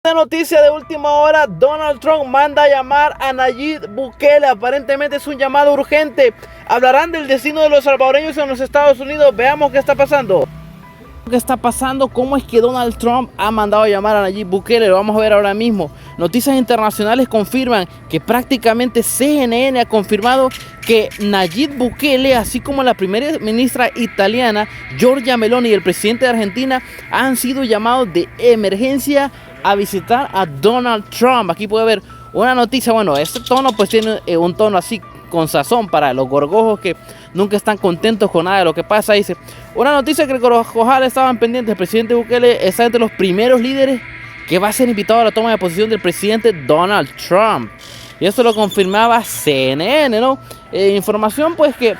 Una noticia de última hora: Donald Trump manda a llamar a Nayib Bukele. Aparentemente es un llamado urgente. Hablarán del destino de los salvadoreños en los Estados Unidos. Veamos qué está pasando. ¿Qué está pasando? ¿Cómo es que Donald Trump ha mandado a llamar a Nayib Bukele? Lo vamos a ver ahora mismo. Noticias internacionales confirman que prácticamente CNN ha confirmado que Nayib Bukele, así como la primera ministra italiana Giorgia Meloni y el presidente de Argentina, han sido llamados de emergencia a visitar a Donald Trump. Aquí puede ver una noticia. Bueno, este tono pues tiene un tono así con sazón para los gorgojos que nunca están contentos con nada de lo que pasa. Dice una noticia que los cojales estaban pendientes: el presidente Bukele está entre los primeros líderes que va a ser invitado a la toma de posición del presidente Donald Trump. Y esto lo confirmaba CNN, ¿no? Información pues que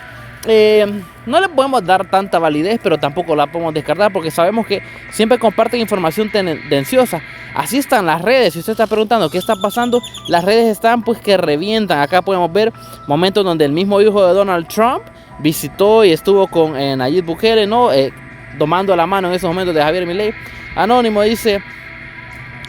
no le podemos dar tanta validez, pero tampoco la podemos descartar, porque sabemos que siempre comparten información tendenciosa. Así están las redes. Si usted está preguntando qué está pasando, las redes están pues que revientan. Acá podemos ver momentos donde el mismo hijo de Donald Trump visitó y estuvo con Nayib Bukele, ¿no? Tomando la mano en esos momentos de Javier Milei. Anónimo dice: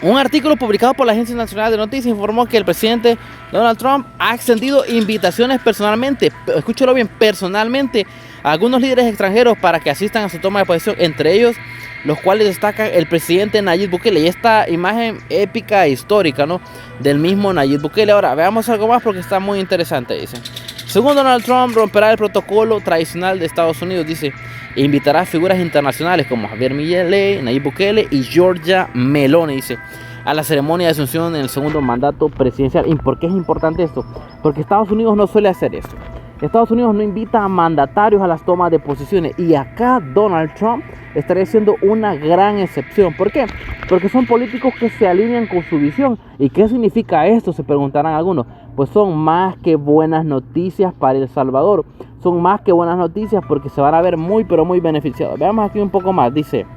un artículo publicado por la Agencia Nacional de Noticias informó que el presidente Donald Trump ha extendido invitaciones personalmente, escúchalo bien, personalmente, a algunos líderes extranjeros para que asistan a su toma de posesión, entre ellos los cuales destacan el presidente Nayib Bukele. Y esta imagen épica e histórica, ¿no?, del mismo Nayib Bukele. Ahora veamos algo más porque está muy interesante. Dice: según Donald Trump, romperá el protocolo tradicional de Estados Unidos. Dice: invitará a figuras internacionales como Javier Milei, Nayib Bukele y Giorgia Meloni, dice, a la ceremonia de asunción en el segundo mandato presidencial. ¿Y por qué es importante esto? Porque Estados Unidos no suele hacer esto. Estados Unidos no invita a mandatarios a las tomas de posiciones, y acá Donald Trump estaría siendo una gran excepción. ¿Por qué? Porque son políticos que se alinean con su visión. ¿Y qué significa esto?, se preguntarán algunos. Pues son más que buenas noticias para El Salvador. Son más que buenas noticias porque se van a ver muy pero muy beneficiados. Veamos aquí un poco más. Dice: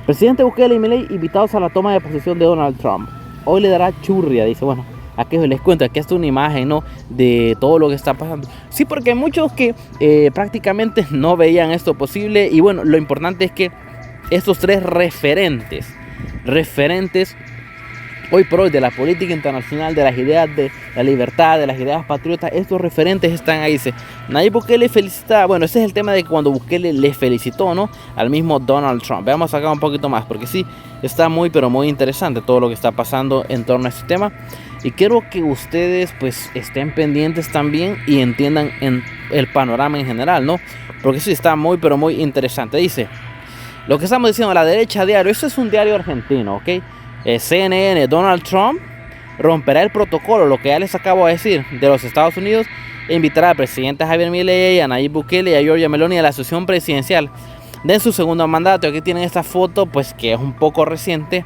presidente Bukele y Milei invitados a la toma de posesión de Donald Trump. Hoy le dará churria. Dice, bueno, aquí les cuento, aquí está una imagen, ¿no?, de todo lo que está pasando. Sí, porque hay muchos que prácticamente no veían esto posible. Y bueno, lo importante es que estos tres referentes hoy por hoy de la política internacional, de las ideas de la libertad, de las ideas patriotas, estos referentes están ahí. Dice: Nayib Bukele felicita. Bueno, ese es el tema de cuando Bukele le felicitó, ¿no?, al mismo Donald Trump. Veamos acá un poquito más, porque sí, está muy pero muy interesante todo lo que está pasando en torno a este tema. Y quiero que ustedes pues estén pendientes también y entiendan en el panorama en general, ¿no? Porque sí, está muy pero muy interesante. Dice: lo que estamos diciendo, La Derecha Diario, eso es un diario argentino, ¿ok? CNN: Donald Trump romperá el protocolo, lo que ya les acabo de decir, de los Estados Unidos, e invitará al presidente Javier Milei, a Nayib Bukele y a Giorgia Meloni a la sesión presidencial de su segundo mandato. Aquí tienen esta foto pues que es un poco reciente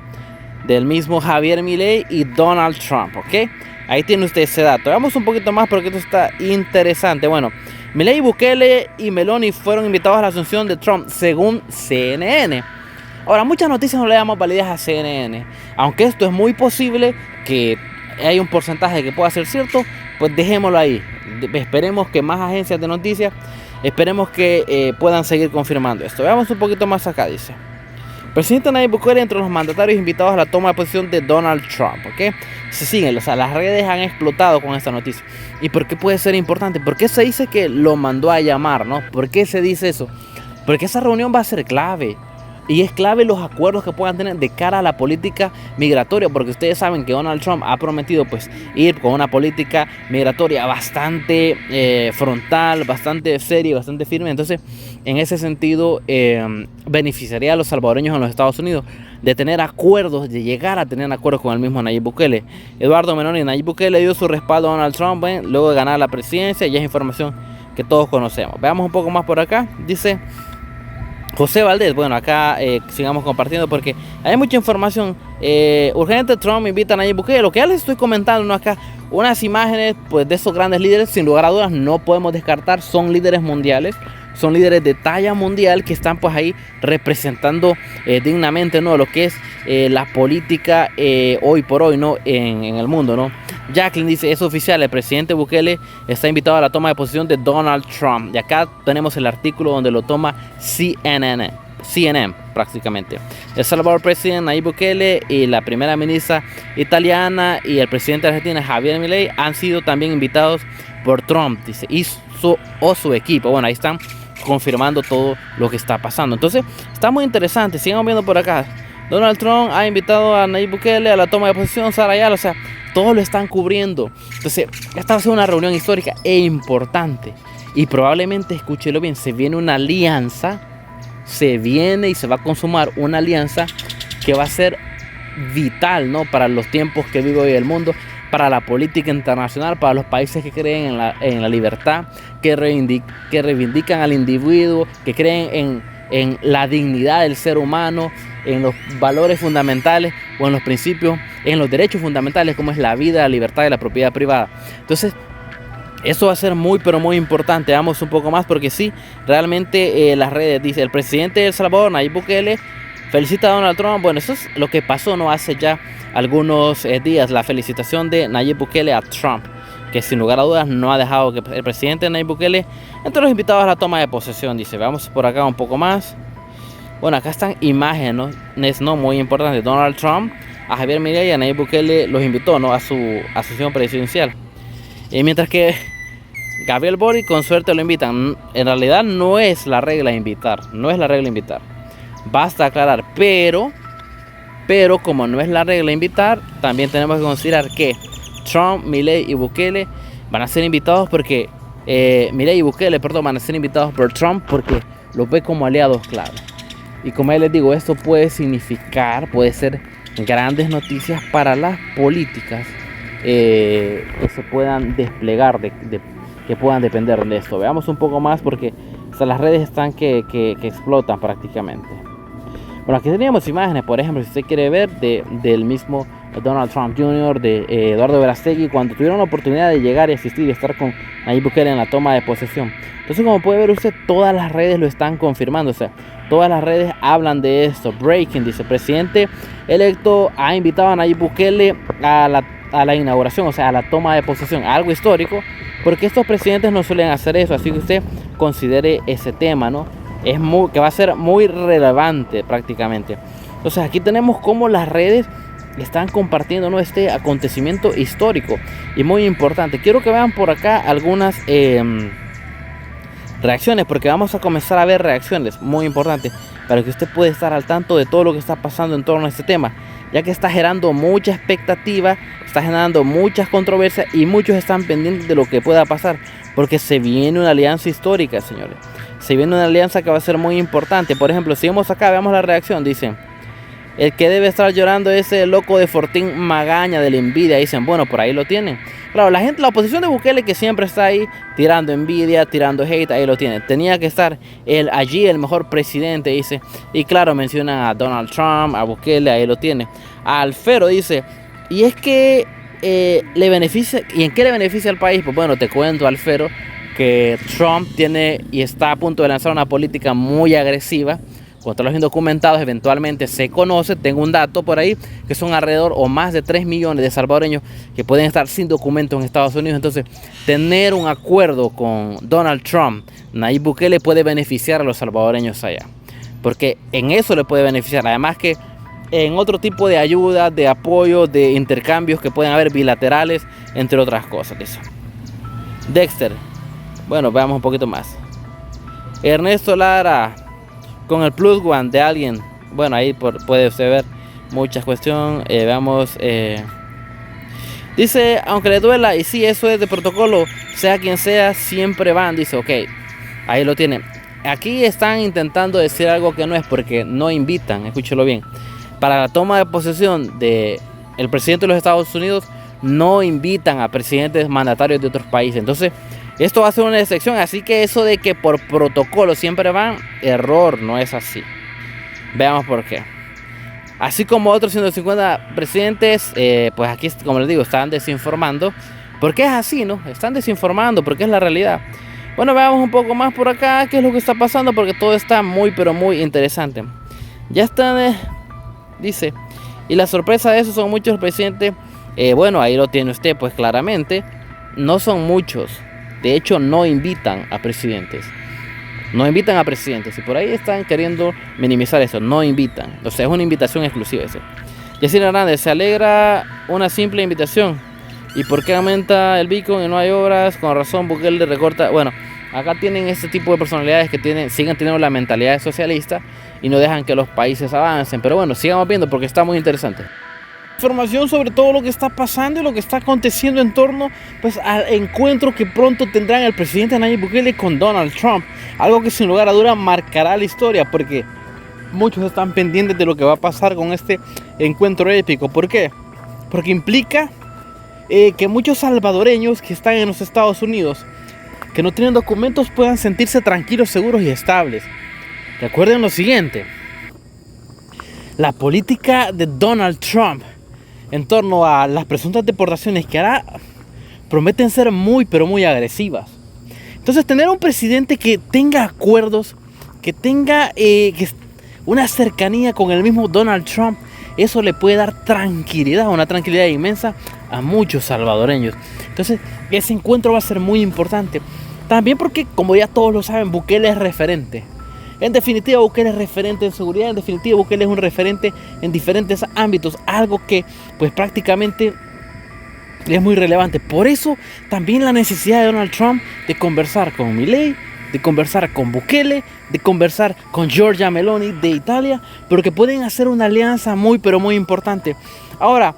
del mismo Javier Milei y Donald Trump, ¿ok? Ahí tiene usted ese dato. Veamos un poquito más porque esto está interesante. Bueno, Milei, Bukele y Meloni fueron invitados a la asunción de Trump, según CNN. Ahora, muchas noticias no le damos validez a CNN, aunque esto es muy posible que hay un porcentaje que pueda ser cierto, pues dejémoslo ahí. Esperemos que más agencias de noticias, esperemos que puedan seguir confirmando esto. Veamos un poquito más acá. Dice: presidente Nayib Bukele entre los mandatarios invitados a la toma de posición de Donald Trump, ¿ok? Se siguen, o sea, las redes han explotado con esta noticia. ¿Y por qué puede ser importante? ¿Por qué se dice que lo mandó a llamar, no? ¿Por qué se dice eso? Porque esa reunión va a ser clave. Y es clave los acuerdos que puedan tener de cara a la política migratoria, porque ustedes saben que Donald Trump ha prometido pues ir con una política migratoria bastante frontal, bastante seria, bastante firme. Entonces, en ese sentido, beneficiaría a los salvadoreños en los Estados Unidos de tener acuerdos, de llegar a tener acuerdos con el mismo Nayib Bukele. Eduardo Meloni: Nayib Bukele dio su respaldo a Donald Trump luego de ganar la presidencia, y es información que todos conocemos. Veamos un poco más por acá. Dice José Valdés: bueno, acá sigamos compartiendo porque hay mucha información. Urgente: Trump invita a Nayib Bukele. Lo que ya les estoy comentando, ¿no?, acá unas imágenes pues de esos grandes líderes, sin lugar a dudas, no podemos descartar, son líderes mundiales, son líderes de talla mundial que están pues ahí representando dignamente, ¿no?, lo que es la política hoy por hoy, ¿no?, en el mundo, ¿no? Jacqueline dice: es oficial, el presidente Bukele está invitado a la toma de posición de Donald Trump. Y acá tenemos el artículo donde lo toma CNN. CNN prácticamente. El Salvador presidente Nayib Bukele y la primera ministra italiana y el presidente de Argentina Javier Milei han sido también invitados por Trump, dice, y su equipo. Bueno, ahí están confirmando todo lo que está pasando. Entonces, está muy interesante. Sigan viendo por acá. Donald Trump ha invitado a Nayib Bukele a la toma de posesión, Sara Ayala, o sea, todos lo están cubriendo. Entonces, esta va a ser una reunión histórica e importante. Y probablemente, escúchelo bien, se viene una alianza, se viene y se va a consumar una alianza que va a ser vital, ¿no? Para los tiempos que vive hoy el mundo, para la política internacional, para los países que creen en la libertad, que reivindican al individuo, que creen en la dignidad del ser humano, en los valores fundamentales o en los principios, en los derechos fundamentales como es la vida, la libertad y la propiedad privada. Entonces, eso va a ser muy pero muy importante. Vamos un poco más porque sí, realmente las redes, dice el presidente de El Salvador, Nayib Bukele, felicita a Donald Trump. Bueno, eso es lo que pasó no hace ya algunos días, la felicitación de Nayib Bukele a Trump, que sin lugar a dudas no ha dejado que el presidente Nayib Bukele entre los invitados a la toma de posesión. Dice, veamos por acá un poco más. Bueno, acá están imágenes, ¿no? Muy importantes. Donald Trump a Javier Milei y a Nayib Bukele los invitó, ¿no? a su sesión presidencial. Y mientras que Gabriel Boric con suerte lo invitan. En realidad no es la regla invitar, no es la regla invitar. Basta aclarar, pero como no es la regla invitar, también tenemos que considerar que Trump, Milei y Bukele van a ser invitados porque Milei y Bukele, perdón, van a ser invitados por Trump porque los ve como aliados clave. Y como ya les digo, esto puede significar, puede ser grandes noticias para las políticas que se puedan desplegar, que puedan depender de esto. Veamos un poco más porque las redes están que explotan prácticamente. Bueno, aquí teníamos imágenes, por ejemplo, si usted quiere ver, del mismo Donald Trump Jr., de Eduardo Verástegui, cuando tuvieron la oportunidad de llegar y asistir y estar con Nayib Bukele en la toma de posesión. Entonces, como puede ver usted, todas las redes lo están confirmando, o sea, todas las redes hablan de esto. Breaking, dice, presidente electo ha invitado a Nayib Bukele a la inauguración, o sea, a la toma de posesión, algo histórico, porque estos presidentes no suelen hacer eso, así que usted considere ese tema, ¿no? Que va a ser muy relevante prácticamente. Entonces aquí tenemos cómo las redes están compartiendo, ¿no? Este acontecimiento histórico y muy importante. Quiero que vean por acá algunas reacciones, porque vamos a comenzar a ver reacciones muy importantes para que usted pueda estar al tanto de todo lo que está pasando en torno a este tema, ya que está generando mucha expectativa, está generando muchas controversias y muchos están pendientes de lo que pueda pasar, porque se viene una alianza histórica, señores. Se viene una alianza que va a ser muy importante. Por ejemplo, si vemos acá, veamos la reacción. Dicen, el que debe estar llorando es el loco de Fortín Magaña de la envidia. Dicen, bueno, por ahí lo tienen. Claro, la gente, la oposición de Bukele, que siempre está ahí tirando envidia, tirando hate, ahí lo tiene. Tenía que estar allí el mejor presidente, dice. Y claro, mencionan a Donald Trump, a Bukele, ahí lo tiene. A Alfero dice, y es que le beneficia. ¿Y en qué le beneficia al país? Pues bueno, te cuento, Alfero, que Trump tiene y está a punto de lanzar una política muy agresiva contra los indocumentados. Eventualmente se conoce, tengo un dato por ahí, que son alrededor o más de 3 millones de salvadoreños que pueden estar sin documentos en Estados Unidos. Entonces, tener un acuerdo con Donald Trump, Nayib Bukele, puede beneficiar a los salvadoreños allá, porque en eso le puede beneficiar. Además que en otro tipo de ayuda, de apoyo, de intercambios que pueden haber bilaterales, entre otras cosas. Eso. Dexter. Bueno, veamos un poquito más. Ernesto Lara, con el plus one de alguien. Bueno, ahí puede usted ver muchas cuestiones. Veamos. Dice, aunque le duela, y sí, eso es de protocolo, sea quien sea, siempre van. Dice, ok, ahí lo tienen. Aquí están intentando decir algo que no es, porque no invitan, escúchelo bien. Para la toma de posesión del presidente de los Estados Unidos, no invitan a presidentes mandatarios de otros países. Entonces, esto va a ser una excepción, así que eso de que por protocolo siempre van, error, no es así. Veamos por qué. Así como otros 150 presidentes, pues aquí, como les digo, están desinformando. Porque es así, ¿no? Están desinformando, porque es la realidad. Bueno, veamos un poco más por acá, qué es lo que está pasando, porque todo está muy, pero muy interesante. Ya están, dice, y la sorpresa de eso son muchos presidentes. Bueno, ahí lo tiene usted, pues claramente, no son muchos. De hecho, no invitan a presidentes. No invitan a presidentes. Y por ahí están queriendo minimizar eso. No invitan. O sea, es una invitación exclusiva eso. Yacine Hernández, se alegra una simple invitación. ¿Y por qué aumenta el Bitcoin y no hay obras? Con razón, Bukele recorta. Bueno, acá tienen este tipo de personalidades que siguen teniendo la mentalidad socialista y no dejan que los países avancen. Pero bueno, sigamos viendo porque está muy interesante. Información sobre todo lo que está pasando y lo que está aconteciendo en torno pues al encuentro que pronto tendrán el presidente Nayib Bukele con Donald Trump, algo que sin lugar a duda marcará la historia porque muchos están pendientes de lo que va a pasar con este encuentro épico. ¿Por qué? Porque implica que muchos salvadoreños que están en los Estados Unidos, que no tienen documentos, puedan sentirse tranquilos, seguros y estables. Recuerden lo siguiente: la política de Donald Trump en torno a las presuntas deportaciones que hará prometen ser muy pero muy agresivas. Entonces tener un presidente que tenga acuerdos, que tenga una cercanía con el mismo Donald Trump, eso le puede dar tranquilidad, una tranquilidad inmensa a muchos salvadoreños. Entonces ese encuentro va a ser muy importante. También porque, como ya todos lo saben, Bukele es referente. En definitiva, Bukele es referente en seguridad. En definitiva, Bukele es un referente en diferentes ámbitos. Algo que pues prácticamente es muy relevante. Por eso también la necesidad de Donald Trump de conversar con Milei, de conversar con Bukele, de conversar con Giorgia Meloni de Italia, pero que pueden hacer una alianza muy pero muy importante. Ahora,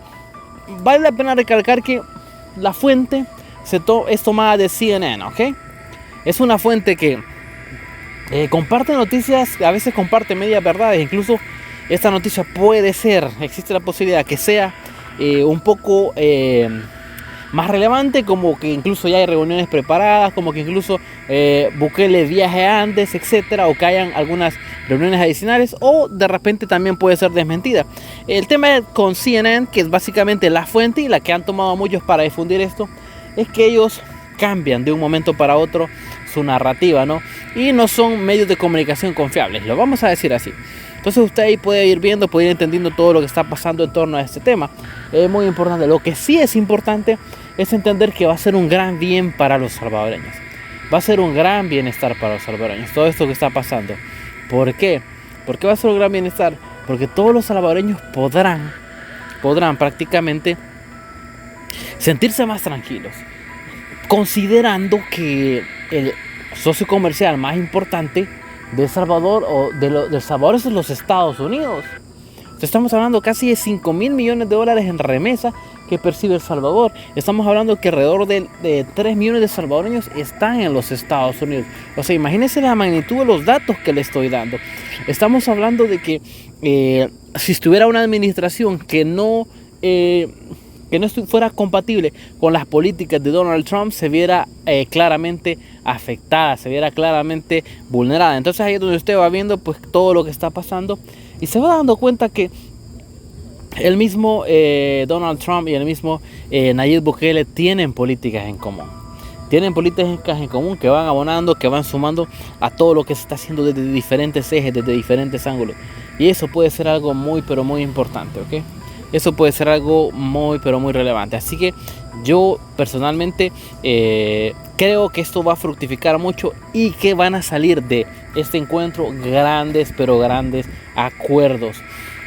vale la pena recalcar que la fuente es tomada de CNN, ¿ok? Es una fuente que comparte noticias, a veces comparte medias verdades. Incluso esta noticia puede ser, existe la posibilidad que sea un poco más relevante, como que incluso ya hay reuniones preparadas, como que incluso Bukele viaje antes, etcétera, o que hayan algunas reuniones adicionales, o de repente también puede ser desmentida. El tema con CNN, que es básicamente la fuente y la que han tomado muchos para difundir esto, es que ellos cambian de un momento para otro su narrativa, ¿no? Y no son medios de comunicación confiables, lo vamos a decir así. Entonces usted ahí puede ir viendo, puede ir entendiendo todo lo que está pasando en torno a este tema. Es muy importante. Lo que sí es importante es entender que va a ser un gran bien para los salvadoreños. Va a ser un gran bienestar para los salvadoreños, todo esto que está pasando. ¿Por qué? ¿Por qué va a ser un gran bienestar? Porque todos los salvadoreños podrán prácticamente sentirse más tranquilos, considerando que el socio comercial más importante de El Salvador de El Salvador es los Estados Unidos. Estamos hablando casi de 5.000 millones de dólares en remesa que percibe El Salvador. Estamos hablando que alrededor de 3 millones de salvadoreños están en los Estados Unidos. O sea, imagínense la magnitud de los datos que le estoy dando. Estamos hablando de que si estuviera una administración que no fuera compatible con las políticas de Donald Trump, se viera claramente afectada, se viera claramente vulnerada. Entonces ahí es donde usted va viendo pues todo lo que está pasando y se va dando cuenta que el mismo Donald Trump y el mismo Nayib Bukele tienen políticas en común. Tienen políticas en común que van abonando, que van sumando a todo lo que se está haciendo desde diferentes ejes, desde diferentes ángulos. Y eso puede ser algo muy pero muy importante, ¿ok? Eso puede ser algo muy pero muy relevante. Así que yo personalmente creo que esto va a fructificar mucho y que van a salir de este encuentro grandes pero grandes acuerdos.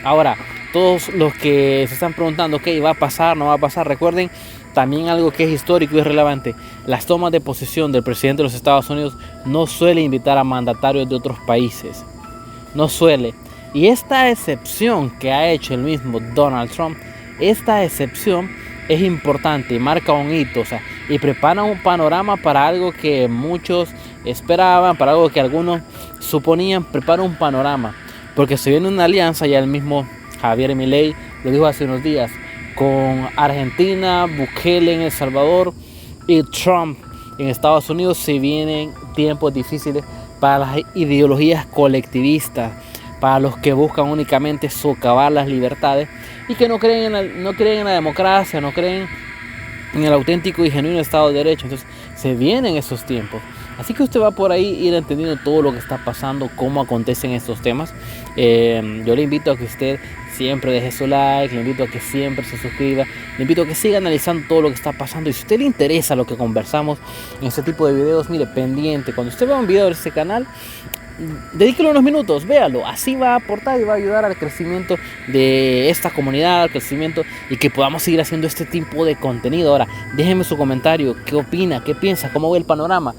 Ahora, todos los que se están preguntando qué va a pasar, no va a pasar, recuerden también algo que es histórico y es relevante. Las tomas de posesión del presidente de los Estados Unidos no suele invitar a mandatarios de otros países. No suele. Y esta excepción que ha hecho el mismo Donald Trump, esta excepción es importante, marca un hito, o sea, y prepara un panorama para algo que muchos esperaban, para algo que algunos suponían, prepara un panorama, porque se viene una alianza, ya el mismo Javier Milei lo dijo hace unos días, con Argentina, Bukele en El Salvador y Trump en Estados Unidos. Se vienen tiempos difíciles para las ideologías colectivistas, para los que buscan únicamente socavar las libertades y que no creen en la democracia, no creen en el auténtico y genuino Estado de Derecho. Entonces se vienen esos tiempos. Así que usted va por ahí ir entendiendo todo lo que está pasando, cómo acontecen estos temas. Yo le invito a que usted siempre deje su like, le invito a que siempre se suscriba, le invito a que siga analizando todo lo que está pasando. Y si a usted le interesa lo que conversamos en este tipo de videos, mire, pendiente, cuando usted vea un video de este canal, dedíquele unos minutos, véalo, así va a aportar y va a ayudar al crecimiento de esta comunidad, al crecimiento, y que podamos seguir haciendo este tipo de contenido. Ahora, déjeme su comentario, qué opina, qué piensa, cómo ve el panorama.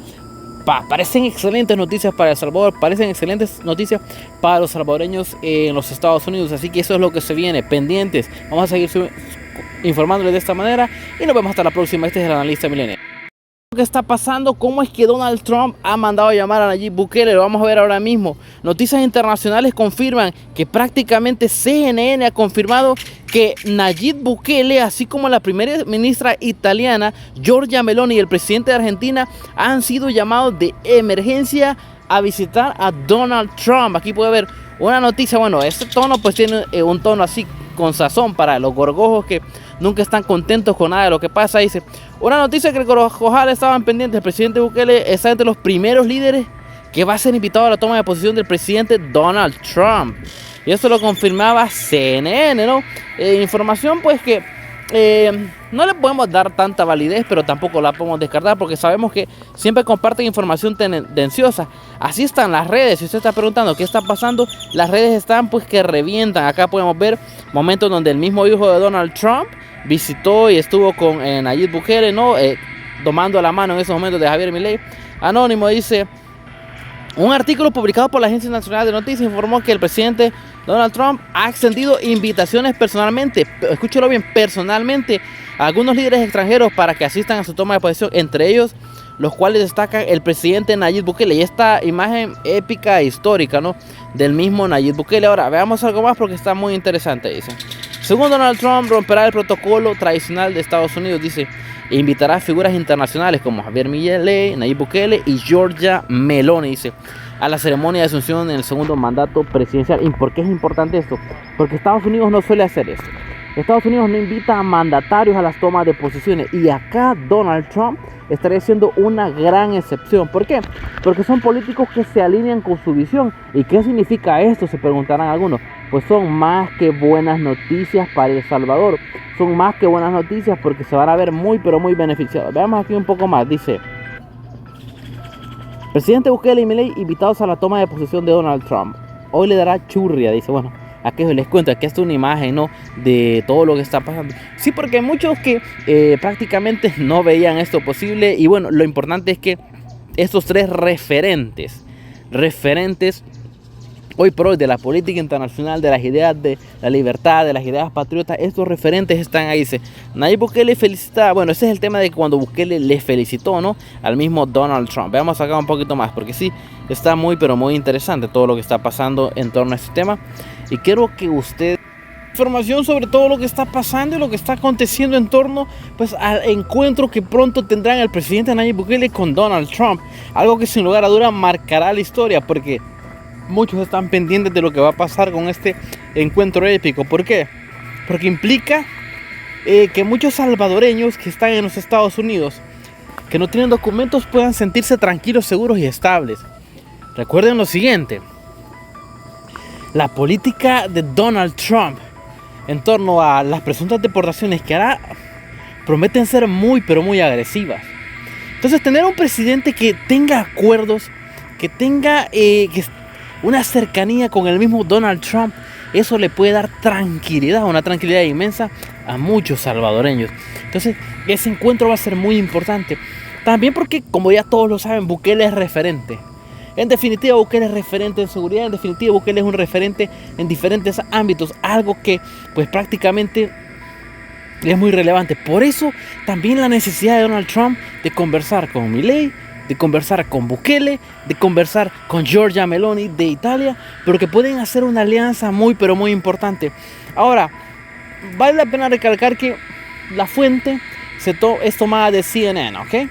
Parecen excelentes noticias para El Salvador, parecen excelentes noticias para los salvadoreños en los Estados Unidos, así que eso es lo que se viene, pendientes. Vamos a seguir informándoles de esta manera y nos vemos hasta la próxima. Este es el analista Milenio. ¿Qué está pasando? ¿Cómo es que Donald Trump ha mandado a llamar a Nayib Bukele? Lo vamos a ver ahora mismo. Noticias internacionales confirman que prácticamente CNN ha confirmado que Nayib Bukele, así como la primera ministra italiana Giorgia Meloni y el presidente de Argentina, han sido llamados de emergencia a visitar a Donald Trump. Aquí puede ver una noticia. Bueno, este tono pues tiene un tono así con sazón para los gorgojos que nunca están contentos con nada de lo que pasa. Dice: una noticia que los gorgojales estaban pendientes. El presidente Bukele está entre los primeros líderes que va a ser invitado a la toma de posición del presidente Donald Trump. Y eso lo confirmaba CNN, ¿no? Información pues que no le podemos dar tanta validez, pero tampoco la podemos descartar, porque sabemos que siempre comparten información tendenciosa. Así están las redes. Si usted está preguntando qué está pasando, las redes están pues que revientan. Acá podemos ver momentos donde el mismo hijo de Donald Trump visitó y estuvo con Nayib Bukele, ¿no? Tomando la mano en esos momentos de Javier Milei. Anónimo dice: un artículo publicado por la Agencia Nacional de Noticias informó que el presidente Donald Trump ha extendido invitaciones personalmente, escúchelo bien, personalmente, a algunos líderes extranjeros para que asistan a su toma de posesión, entre ellos los cuales destacan el presidente Nayib Bukele. Y esta imagen épica e histórica, ¿no?, del mismo Nayib Bukele. Ahora veamos algo más porque está muy interesante. Dice: según Donald Trump, romperá el protocolo tradicional de Estados Unidos, dice, e invitará a figuras internacionales como Javier Milei, Nayib Bukele y Giorgia Meloni, dice, a la ceremonia de asunción en el segundo mandato presidencial. ¿Y por qué es importante esto? Porque Estados Unidos no suele hacer esto. Estados Unidos no invita a mandatarios a las tomas de posiciones, y acá Donald Trump estaría siendo una gran excepción. ¿Por qué? Porque son políticos que se alinean con su visión. ¿Y qué significa esto?, se preguntarán algunos. Pues son más que buenas noticias para El Salvador. Son más que buenas noticias porque se van a ver muy pero muy beneficiados. Veamos aquí un poco más. Dice: presidente Bukele y Milei invitados a la toma de posesión de Donald Trump. Hoy le dará churria. Dice, bueno, aquí les cuento, aquí está una imagen, ¿no?, de todo lo que está pasando. Sí, porque hay muchos que prácticamente no veían esto posible. Y bueno, lo importante es que estos tres referentes hoy por hoy de la política internacional, de las ideas de la libertad, de las ideas patriotas, estos referentes están ahí. Dice: Nayib Bukele felicita. Bueno, ese es el tema de cuando Bukele le felicitó, ¿no?, al mismo Donald Trump. Veamos acá un poquito más, porque sí, está muy pero muy interesante todo lo que está pasando en torno a este tema. Y quiero que usted información sobre todo lo que está pasando y lo que está aconteciendo en torno pues al encuentro que pronto tendrán el presidente Nayib Bukele con Donald Trump. Algo que sin lugar a duda marcará la historia, porque muchos están pendientes de lo que va a pasar con este encuentro épico. ¿Por qué? Porque implica que muchos salvadoreños que están en los Estados Unidos, que no tienen documentos, puedan sentirse tranquilos, seguros y estables. Recuerden lo siguiente: la política de Donald Trump en torno a las presuntas deportaciones que hará prometen ser muy pero muy agresivas. Entonces, tener un presidente que tenga acuerdos, que tenga una cercanía con el mismo Donald Trump, eso le puede dar tranquilidad, una tranquilidad inmensa a muchos salvadoreños. Entonces, ese encuentro va a ser muy importante. También porque, como ya todos lo saben, Bukele es referente. En definitiva, Bukele es referente en seguridad. En definitiva, Bukele es un referente en diferentes ámbitos. Algo que, pues, prácticamente es muy relevante. Por eso, también la necesidad de Donald Trump de conversar con Milei, de conversar con Bukele, de conversar con Giorgia Meloni de Italia, pero que pueden hacer una alianza muy pero muy importante. Ahora, vale la pena recalcar que la fuente es tomada de CNN, ¿ok?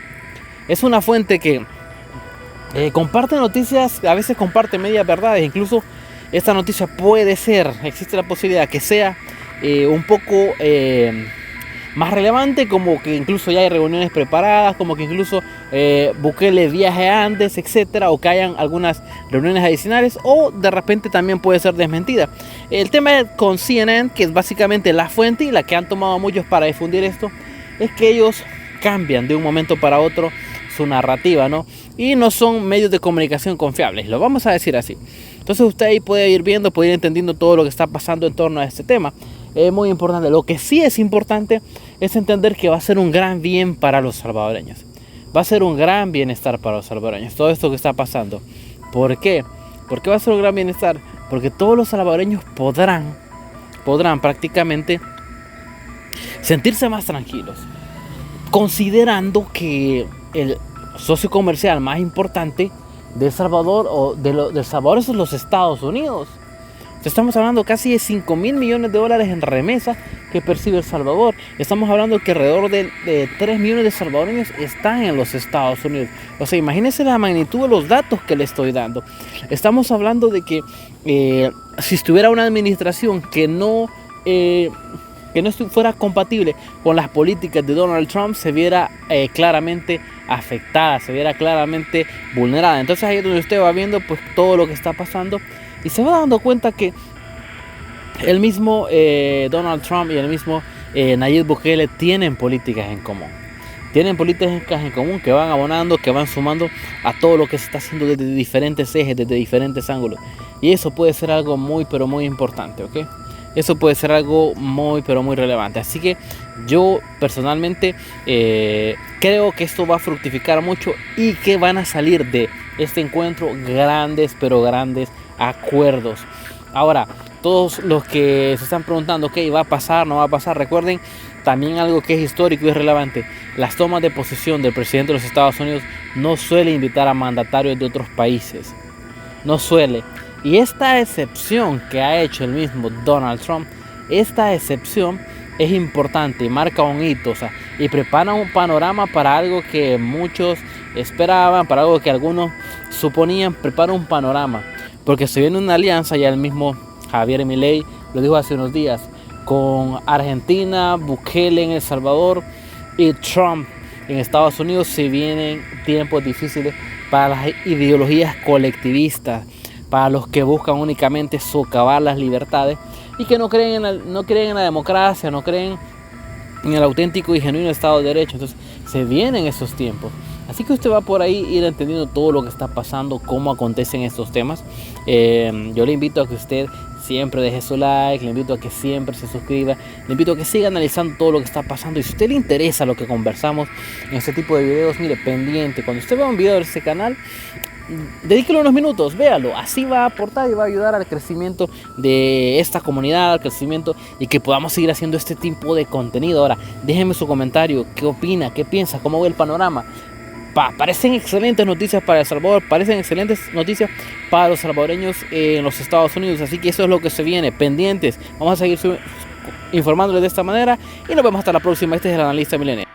Es una fuente que comparte noticias, a veces comparte medias verdades. Incluso esta noticia puede ser, existe la posibilidad que sea un poco más relevante, como que incluso ya hay reuniones preparadas, como que incluso Bukele viaje antes, etcétera, o que hayan algunas reuniones adicionales, o de repente también puede ser desmentida. El tema con CNN, que es básicamente la fuente y la que han tomado muchos para difundir esto, es que ellos cambian de un momento para otro su narrativa, ¿no? Y no son medios de comunicación confiables, lo vamos a decir así. Entonces usted ahí puede ir viendo, puede ir entendiendo todo lo que está pasando en torno a este tema. Es muy importante. Lo que sí es importante es entender que va a ser un gran bien para los salvadoreños. Va a ser un gran bienestar para los salvadoreños, todo esto que está pasando. ¿Por qué? ¿Por qué va a ser un gran bienestar? Porque todos los salvadoreños podrán prácticamente sentirse más tranquilos, considerando que el socio comercial más importante de El Salvador de El Salvador es los Estados Unidos. Estamos hablando casi de 5.000 millones de dólares en remesas que percibe El Salvador. Estamos hablando que alrededor de 3 millones de salvadoreños están en los Estados Unidos. O sea, imagínense la magnitud de los datos que le estoy dando. Estamos hablando de que si estuviera una administración que no fuera compatible con las políticas de Donald Trump, se viera claramente afectada, se viera claramente vulnerada. Entonces ahí es donde usted va viendo pues todo lo que está pasando y se va dando cuenta que el mismo Donald Trump y el mismo Nayib Bukele tienen políticas en común. Tienen políticas en común que van abonando, que van sumando a todo lo que se está haciendo desde diferentes ejes, desde diferentes ángulos. Y eso puede ser algo muy, pero muy importante, ¿ok? Eso puede ser algo muy, pero muy relevante. Así que yo personalmente creo que esto va a fructificar mucho y que van a salir de este encuentro grandes, pero grandes acuerdos. Ahora, todos los que se están preguntando, ¿qué va a pasar? ¿No va a pasar? Recuerden también algo que es histórico y es relevante. Las tomas de posición del presidente de los Estados Unidos no suele invitar a mandatarios de otros países. No suele. Y esta excepción que ha hecho el mismo Donald Trump, esta excepción es importante, marca un hito, o sea, y prepara un panorama para algo que muchos esperaban, para algo que algunos suponían, prepara un panorama. Porque se viene una alianza, ya el mismo Javier Milei lo dijo hace unos días, con Argentina, Bukele en El Salvador y Trump en Estados Unidos. Se vienen tiempos difíciles para las ideologías colectivistas, para los que buscan únicamente socavar las libertades y que no creen en la democracia, no creen en el auténtico y genuino Estado de Derecho. Entonces se vienen esos tiempos. Así que usted va por ahí ir entendiendo todo lo que está pasando, cómo acontecen estos temas. Yo le invito a que usted siempre deje su like, le invito a que siempre se suscriba, le invito a que siga analizando todo lo que está pasando. Y si a usted le interesa lo que conversamos en este tipo de videos, mire, pendiente. Cuando usted vea un video de este canal, dedíquele unos minutos, véalo, así va a aportar y va a ayudar al crecimiento de esta comunidad, al crecimiento y que podamos seguir haciendo este tipo de contenido. Ahora, déjenme su comentario, qué opina, qué piensa, cómo ve el panorama. Parecen excelentes noticias para El Salvador, parecen excelentes noticias para los salvadoreños en los Estados Unidos, así que eso es lo que se viene, pendientes. Vamos a seguir informándoles de esta manera y nos vemos hasta la próxima. Este es el Analista Milenio.